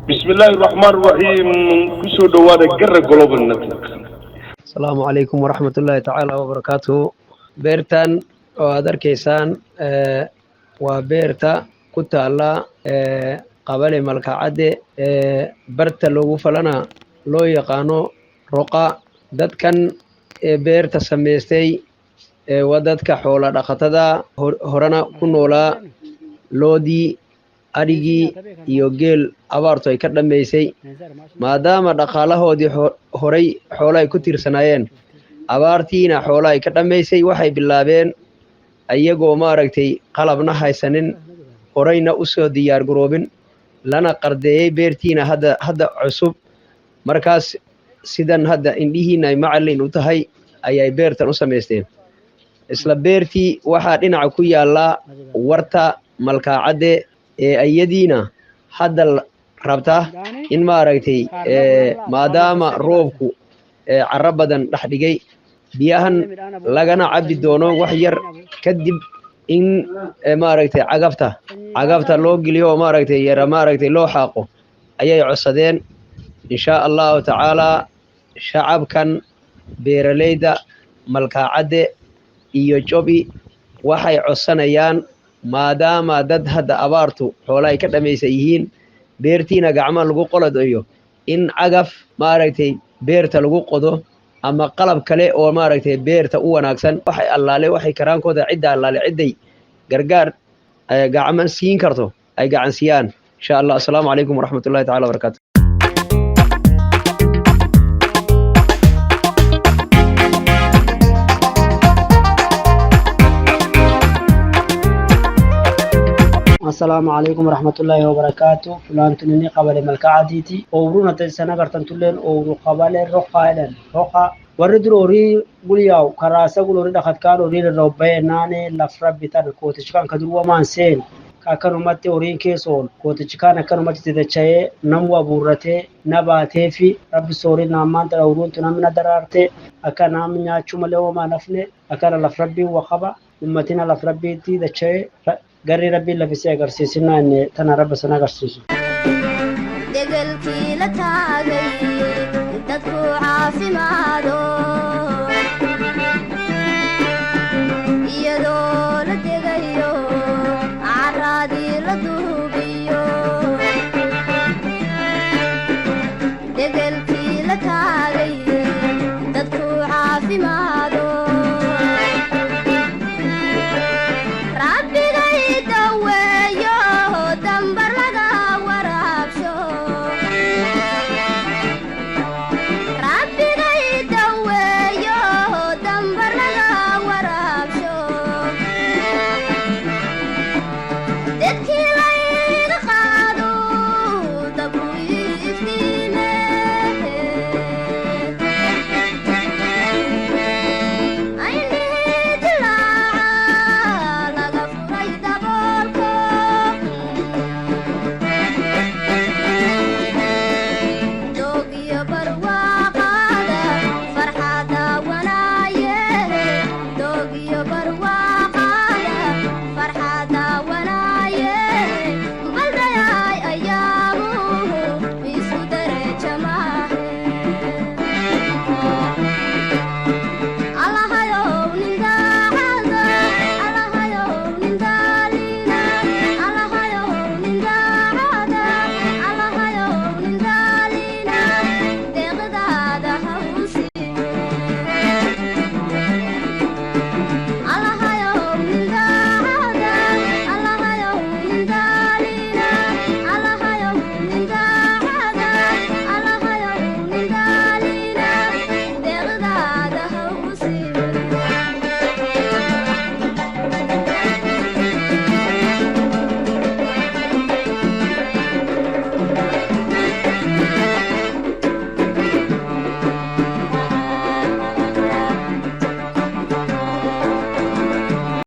بسم الله الرحمن الرحيم. كسو دوانا قرر جلوبال نتورك. السلام عليكم ورحمة الله تعالى وبركاته. بيرتان وادر كيسان وبيرتا كتا الله قبل ملك عدي برتا لوغو فلنا لو يقانو رقا داد كان بيرتا سميستي ودادك حولا دقتدا هرنا كنولا لودي arigii iyo geel abaartu ay ka dhammaysay maadaama dhaqaalahoodii horay xoolo ay ku tiirsanaayeen abaartiina xoolo ay ka dhammaysay waxay bilaabeen ayagoo maaragtay qalabna haysanin horayna u soo diyaar garoobin lana qardeeyay beertiina hadda cusub markaas sidan hadda indhihiina ay macallin u tahay ayay beertan u samaysteen isla beertii waxaa dhinaca ku yaallaa warta malkaacadde ayadiina hadda rabta in maaragtay maadaama roobku carro badan dhex dhigay biyahan lagana cabbi doono wax yar kadib in maaragtay cagafta loo geliyo oo maaragtay yara maaragtay loo xaaqo ayay codsadeen insha allahu tacaalaa shacabkan beeralayda malkaacadde iyo jobi waxay codsanayaan maadaama dad hadda abaartu xoolo ay ka dhammaysan yihiin beertiina gacmo lagu qoladayo in cagaf maaragtay beerta lagu qodo ama qalab kale oo maaragtay beerta u wanaagsan waxay allaale waxay karaankooda cidda allaale cidday gargaar gacan siin karto ay gacan siiyaan insha allah. assalaamu calaykum waraxmatullahi tacaala wabarakaatu. السلام عليكم ورحمة الله وبركاته. فلان تنيني قبل ملك عديتي أورونا تنسنا قرطن تلين أورو قبل رقا ورد روري قلياو كراسة قلوري دخد كان وري الربي ناني لفرب بتان كوتش كان كدروا مانسين كانوا متى ورين كيسون كوتش كان كانوا متى تدشى نموا بورته نباتة في رب سوري نامان تراورون تنامنا درارته أكان نامنا شمله وما نفنه أكان لفربي وخبا أمتنا لفربي تدشى قري ربي اللي في سيجر سيسنا إن تنا رب سنا قرسيسو. دقل كيلة تاجي تدفع في مادو